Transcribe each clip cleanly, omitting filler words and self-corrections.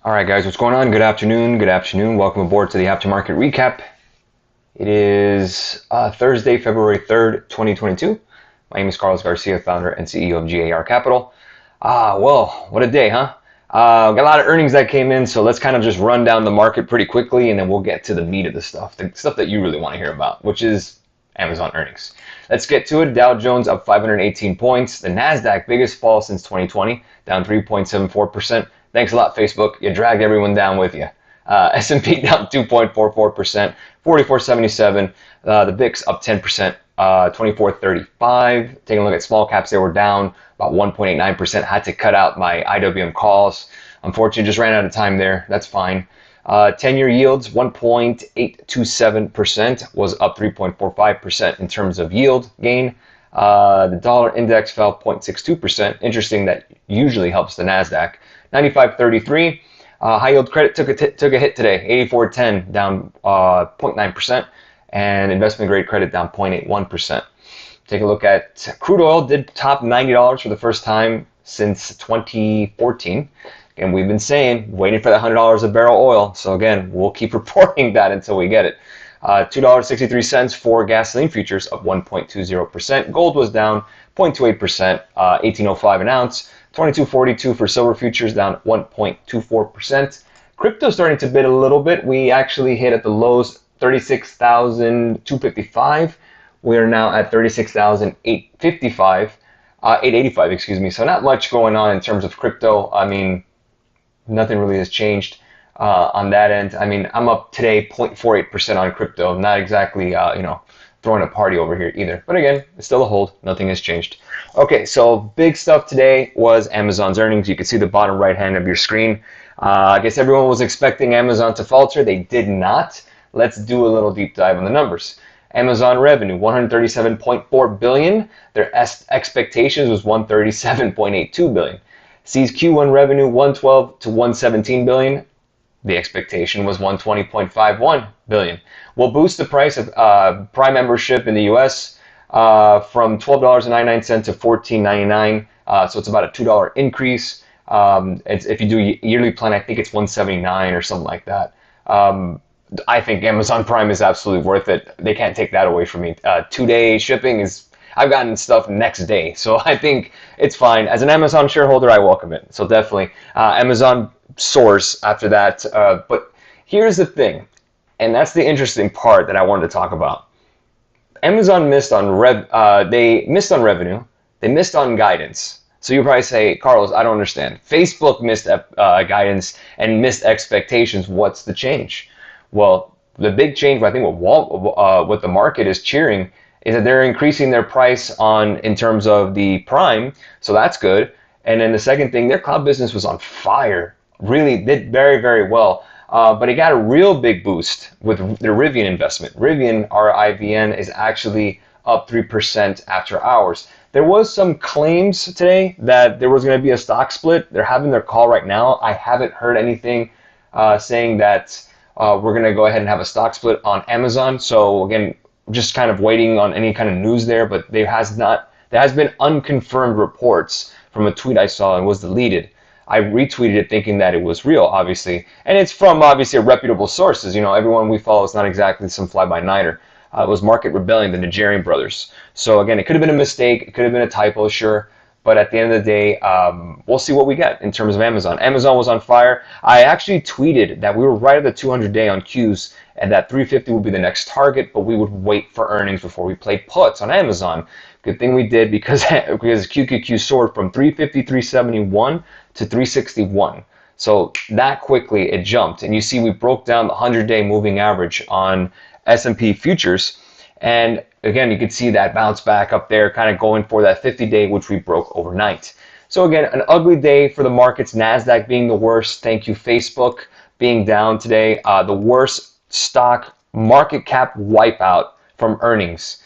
All right, guys, what's going on? Good afternoon. Good afternoon. Welcome aboard to the Aftermarket Recap. It is Thursday, February 3rd, 2022. My name is Carlos Garcia, founder and CEO of G.A.R Capital. Well, what a day, huh? Got a lot of earnings that came in, so let's kind of just run down the market pretty quickly, and then we'll get to the meat of the stuff that you really want to hear about, which is Amazon earnings. Let's get to it. Dow Jones up 518 points. The Nasdaq, biggest fall since 2020, down 3.74%. Thanks a lot, Facebook. You dragged everyone down with you. S&P down 2.44%, 4477. The VIX up 10%, 2435. Taking a look at small caps, they were down about 1.89%. Had to cut out my IWM calls. Unfortunately, just ran out of time there. That's fine. 10-year yields, 1.827%, was up 3.45% in terms of yield gain. The dollar index fell 0.62%. Interesting, that usually helps the Nasdaq. 95.33. High yield credit took a hit today. 84.10, down 0.9%, and investment grade credit down 0.81%. Take a look at crude oil. Did top $90 for the first time since 2014. And we've been saying, waiting for that $100 a barrel oil. So again, we'll keep reporting that until we get it. $2.63 for gasoline futures, up 1.20%. Gold was down 0.28%, $18.05 an ounce. $22.42 for silver futures, down 1.24%. Crypto starting to bid a little bit. We actually hit at the lows 36,255. We are now at 36,855, 885, excuse me. So not much going on in terms of crypto. I mean, nothing really has changed on that end. I mean, I'm up today 0.48% on crypto. Not exactly, throwing a party over here either. But again, it's still a hold. Nothing has changed. Okay, so big stuff today was Amazon's earnings. You can see the bottom right hand of your screen. I guess everyone was expecting Amazon to falter. They did not. Let's do a little deep dive on the numbers. Amazon revenue, $137.4 billion. Their expectations was $137.82 billion. Sees Q1 revenue, $112 to $117 billion. The expectation was $120.51 billion. We'll boost the price of Prime membership in the U.S. From $12.99 to $14.99. So it's about a $2 increase. If you do a yearly plan, I think it's $179 or something like that. I think Amazon Prime is absolutely worth it. They can't take that away from me. 2-day shipping is, I've gotten stuff next day. So I think it's fine. As an Amazon shareholder, I welcome it. So definitely Amazon soars after that. But here's the thing, and that's the interesting part that I wanted to talk about. Amazon missed on they missed on revenue. They missed on guidance. So you probably say, Carlos, I don't understand. Facebook missed guidance and missed expectations. What's the change? Well, the big change, I think what the market is cheering is that they're increasing their price in terms of the Prime. So that's good. And then the second thing, their cloud business was on fire. Really did very, very well. But it got a real big boost with the Rivian investment. Rivian, RIVN, is actually up 3% after hours. There was some claims today that there was going to be a stock split. They're having their call right now. I haven't heard anything saying that we're going to go ahead and have a stock split on Amazon. So again, just kind of waiting on any kind of news there. But there has been unconfirmed reports from a tweet I saw and was deleted. I retweeted it thinking that it was real, obviously. And it's from, obviously, reputable sources. You know, everyone we follow is not exactly some fly-by-nighter. It was Market Rebellion, the Nigerian brothers. So, again, it could have been a mistake. It could have been a typo, sure. But at the end of the day, we'll see what we get in terms of Amazon. Amazon was on fire. I actually tweeted that we were right at the 200-day on Qs and that 350 would be the next target, but we would wait for earnings before we play puts on Amazon. Good thing we did because QQQ soared from 350, 371 to 361. So that quickly it jumped. And you see we broke down the 100-day moving average on S&P futures. And again, you can see that bounce back up there, kind of going for that 50-day, which we broke overnight. So again, an ugly day for the markets. Nasdaq being the worst. Thank you, Facebook, being down today. The worst stock market cap wipeout from earnings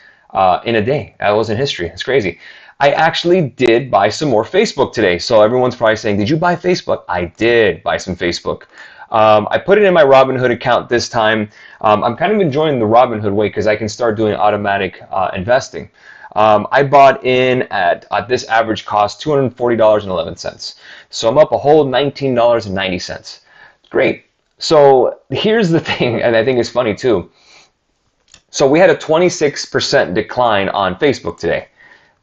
in a day. That was in history. It's crazy. I actually did buy some more Facebook today. So everyone's probably saying, did you buy Facebook? I did buy some Facebook. I put it in my Robinhood account this time. I'm kind of enjoying the Robinhood way because I can start doing automatic investing. I bought in at this average cost $240.11. So I'm up a whole $19.90. Great. So here's the thing, and I think it's funny too. So we had a 26% decline on Facebook today,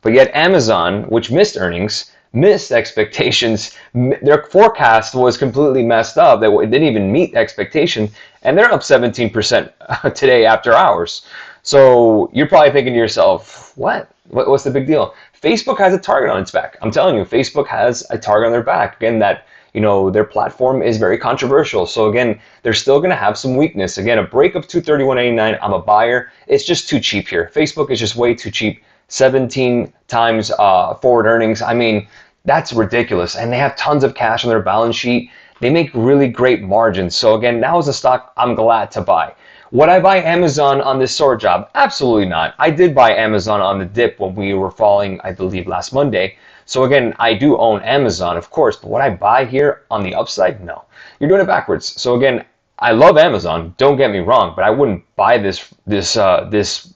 but yet Amazon, which missed earnings, missed expectations. Their forecast was completely messed up. It didn't even meet expectation, and they're up 17% today after hours. So you're probably thinking to yourself, what's the big deal? Facebook has a target on its back. I'm telling you, Facebook has a target on their back. Again, that their platform is very controversial. So again, they're still going to have some weakness. Again, a break of 231.89. I'm a buyer. It's just too cheap here. Facebook is just way too cheap. 17 times forward earnings. I mean, that's ridiculous. And they have tons of cash on their balance sheet. They make really great margins. So again, now is a stock I'm glad to buy. Would I buy Amazon on this sort job? Absolutely not. I did buy Amazon on the dip when we were falling, I believe, last Monday. So again, I do own Amazon, of course, but would I buy here on the upside? No. You're doing it backwards. So again, I love Amazon, don't get me wrong, but I wouldn't buy this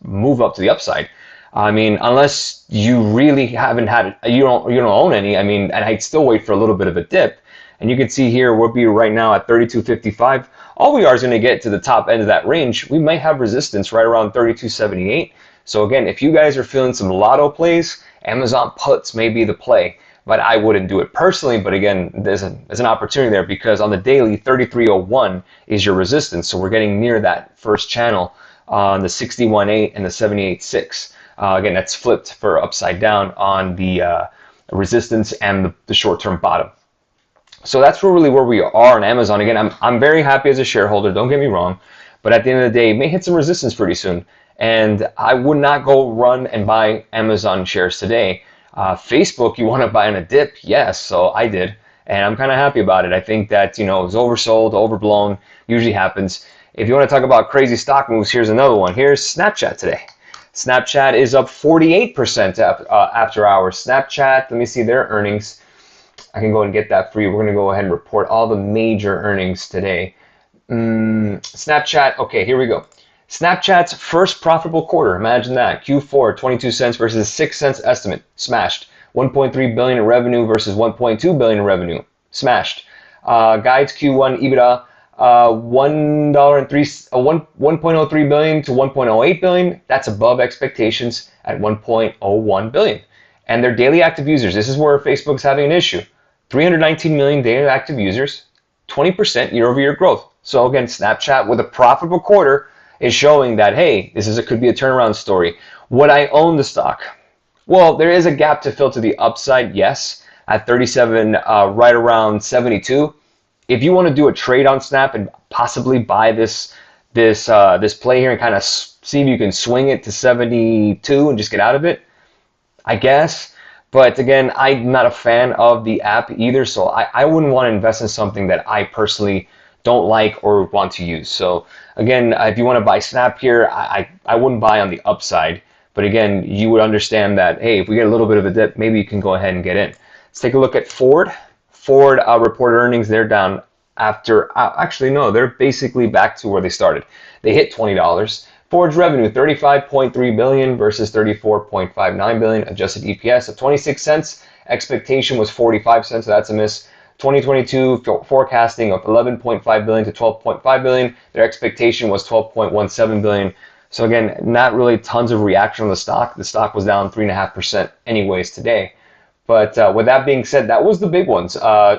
move up to the upside. I mean, unless you really haven't had it, you don't own any. I mean, and I'd still wait for a little bit of a dip. And you can see here, we'll be right now at 32.55. All we are is going to get to the top end of that range. We might have resistance right around 32.78. So again, if you guys are feeling some lotto plays, Amazon puts may be the play, but I wouldn't do it personally. But again, there's an opportunity there because on the daily, 33.01 is your resistance. So we're getting near that first channel on the 61.8 and the 78.6. Again, that's flipped for upside down on the resistance and the short-term bottom. So that's really where we are on Amazon. Again, I'm very happy as a shareholder, don't get me wrong, but at the end of the day, it may hit some resistance pretty soon. And I would not go run and buy Amazon shares today. Facebook, you want to buy in a dip? Yes, so I did. And I'm kind of happy about it. I think that, it was oversold, overblown, usually happens. If you want to talk about crazy stock moves, here's another one. Here's Snapchat today. Snapchat is up 48% after hours. Snapchat, let me see their earnings. I can go and get that for you. We're going to go ahead and report all the major earnings today. Snapchat, okay, here we go. Snapchat's first profitable quarter, imagine that. Q4, 22 cents versus 6 cents estimate, smashed. 1.3 billion in revenue versus 1.2 billion in revenue, smashed. Guides Q1 EBITDA, $1.03 billion to 1.08 billion. That's above expectations at 1.01 billion. And their daily active users, this is where Facebook's having an issue. 319 million daily active users, 20% year-over-year growth. So again, Snapchat with a profitable quarter is showing that, hey, could be a turnaround story. Would I own the stock? Well, there is a gap to fill to the upside, yes, at 37, right around 72. If you want to do a trade on Snap and possibly buy this play here and kind of see if you can swing it to 72 and just get out of it, I guess. But again, I'm not a fan of the app either, so I wouldn't want to invest in something that I personally don't like or want to use. So again, if you want to buy Snap here, I wouldn't buy on the upside. But again, you would understand that, hey, if we get a little bit of a dip, maybe you can go ahead and get in. Let's take a look at Ford. Ford reported earnings. They're down after, actually, no, they're basically back to where they started. They hit $20. Ford's revenue, $35.3 billion versus $34.59 billion. Adjusted EPS of 26 cents. Expectation was 45 cents, so that's a miss. 2022 forecasting of 11.5 billion to 12.5 billion. Their expectation was 12.17 billion. So again, not really tons of reaction on the stock. The stock was down 3.5% anyways today. But with that being said, that was the big ones. I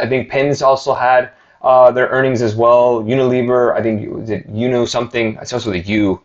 think Pins also had their earnings as well. Unilever, I think, was it something? It starts with a U.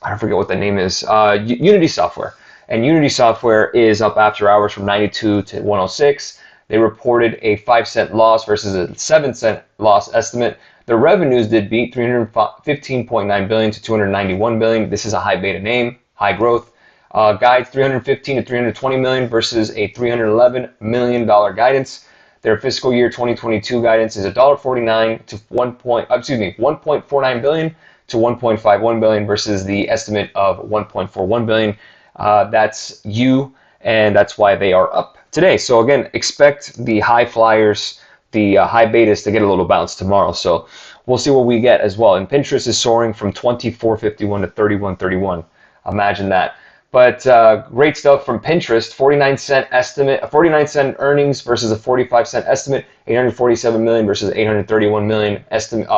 I forget what the name is. Unity Software. And Unity Software is up after hours from 92 to 106. They reported a 5-cent loss versus a 7-cent loss estimate. The revenues did beat 315.9 billion to 291 billion. This is a high beta name, high growth. Guides 315 to 320 million versus a $311 million guidance. Their fiscal year 2022 guidance is $1.49 to 1.49 billion to 1.51 billion versus the estimate of 1.41 billion. That's and that's why they are up today. So again, expect the high flyers, the high betas to get a little bounce tomorrow. So we'll see what we get as well. And Pinterest is soaring from 24.51 to 31.31. Imagine that. But great stuff from Pinterest. 49-cent estimate, a 49-cent earnings versus a 45-cent estimate. 847 million versus 831 million estimate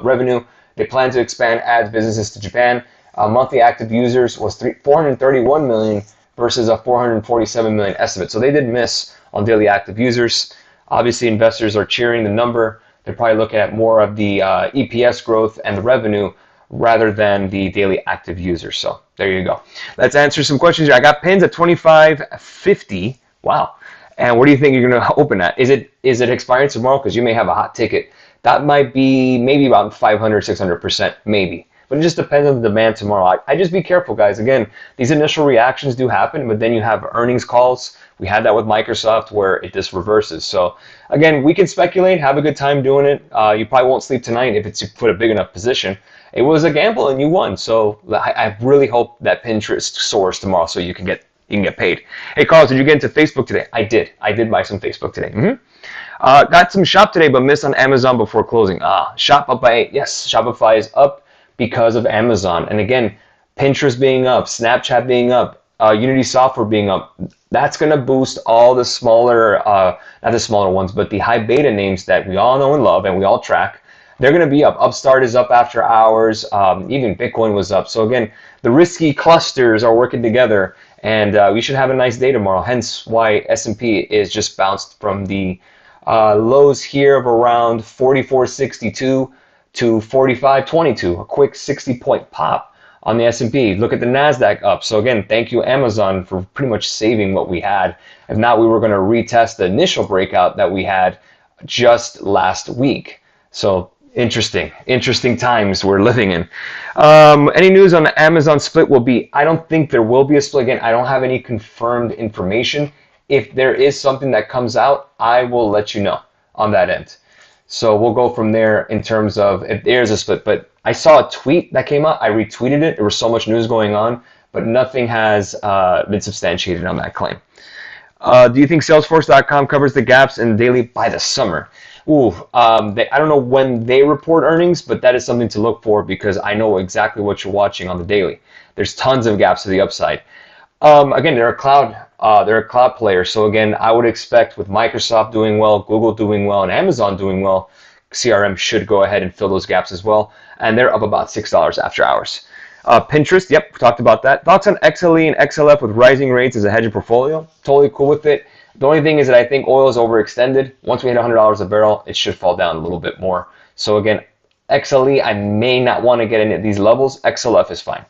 revenue. They plan to expand ads businesses to Japan. Monthly active users was 431 million versus a 447 million estimate. So they did miss on daily active users. Obviously, investors are cheering the number. They're probably looking at more of the EPS growth and the revenue rather than the daily active users. So there you go. Let's answer some questions here. I got pins at 25.50. Wow. And what do you think you're going to open at? Is it expiring tomorrow? Because you may have a hot ticket. That might be maybe about 500, 600%, maybe. But it just depends on the demand tomorrow. I just be careful, guys. Again, these initial reactions do happen, but then you have earnings calls. We had that with Microsoft where it just reverses. So again, we can speculate, have a good time doing it. You probably won't sleep tonight if you put a big enough position. It was a gamble and you won. So I really hope that Pinterest soars tomorrow so you can get paid. Hey, Carlos, did you get into Facebook today? I did. I did buy some Facebook today. Got some shop today, but missed on Amazon before closing. Shop up by 8. Yes, Shopify is up because of Amazon. And again, Pinterest being up, Snapchat being up, Unity Software being up. That's going to boost all the smaller, not the smaller ones, but the high beta names that we all know and love and we all track. They're going to be up. Upstart is up after hours. Even Bitcoin was up. So again, the risky clusters are working together, and we should have a nice day tomorrow. Hence why S&P is just bounced from the lows here of around 44.62 to 45.22. A quick 60-point pop on the S&P. Look at the Nasdaq up. So again, thank you Amazon for pretty much saving what we had. If not, we were going to retest the initial breakout that we had just last week. So interesting times we're living in. Any news on the Amazon split will be, I don't think there will be a split. Again, I don't have any confirmed information. If there is something that comes out, I will let you know on that end. So we'll go from there in terms of if there's a split. But I saw a tweet that came out. I retweeted it. There was so much news going on, but nothing has been substantiated on that claim. Do you think Salesforce.com covers the gaps in the daily by the summer? I don't know when they report earnings, but that is something to look for because I know exactly what you're watching on the daily. There's tons of gaps to the upside. Again, they're a cloud player. So again, I would expect with Microsoft doing well, Google doing well, and Amazon doing well, CRM should go ahead and fill those gaps as well. And they're up about $6 after hours. Pinterest, yep, we talked about that. Thoughts on XLE and XLF with rising rates as a hedge portfolio? Totally cool with it. The only thing is that I think oil is overextended. Once we hit $100 a barrel, it should fall down a little bit more. So again, XLE, I may not want to get in at these levels. XLF is fine.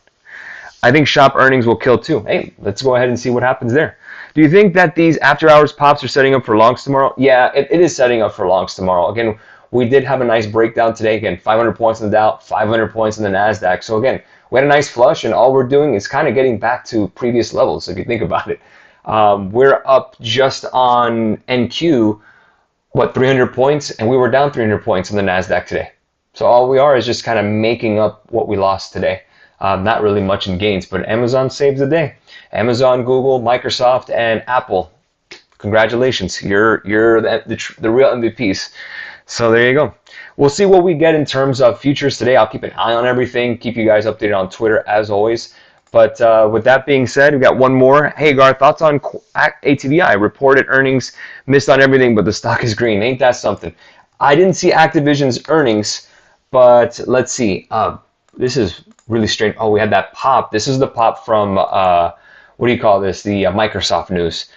I think shop earnings will kill too. Hey, let's go ahead and see what happens there. Do you think that these after hours pops are setting up for longs tomorrow? Yeah, it is setting up for longs tomorrow. Again, we did have a nice breakdown today. Again, 500 points in the Dow, 500 points in the Nasdaq. So again, we had a nice flush, and all we're doing is kind of getting back to previous levels, if you think about it. We're up just on NQ, 300 points, and we were down 300 points on the Nasdaq today. So all we are is just kind of making up what we lost today. Not really much in gains, but Amazon saves the day. Amazon, Google, Microsoft, and Apple. Congratulations, you're the real MVPs. So there you go. We'll see what we get in terms of futures today. I'll keep an eye on everything. Keep you guys updated on Twitter as always. But with that being said, we got one more. Hey, Gar, thoughts on ATVI? Reported earnings, missed on everything, but the stock is green. Ain't that something? I didn't see Activision's earnings, but let's see. This is really strange. Oh, we had that pop. This is the pop from, what do you call this? The Microsoft news.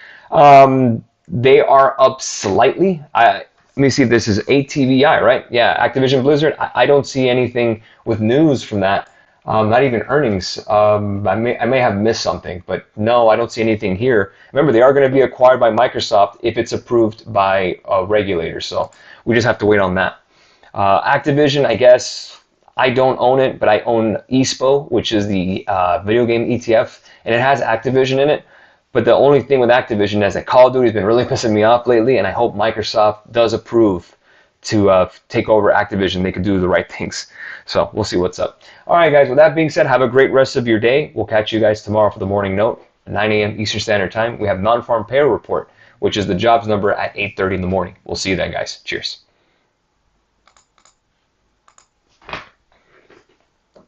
They are up slightly. Let me see if this is ATVI, right? Yeah, Activision Blizzard. I don't see anything with news from that. Not even earnings. I may have missed something, but no, I don't see anything here. Remember, they are going to be acquired by Microsoft if it's approved by regulators. So we just have to wait on that. Activision, I guess I don't own it, but I own ESPO, which is the video game ETF, and it has Activision in it. But the only thing with Activision is that Call of Duty has been really pissing me off lately, and I hope Microsoft does approve to take over Activision. They could do the right things. So we'll see what's up. All right, guys, with that being said, have a great rest of your day. We'll catch you guys tomorrow for the morning note, 9 a.m. Eastern Standard Time. We have non-farm payroll report, which is the jobs number at 8:30 in the morning. We'll see you then, guys. Cheers.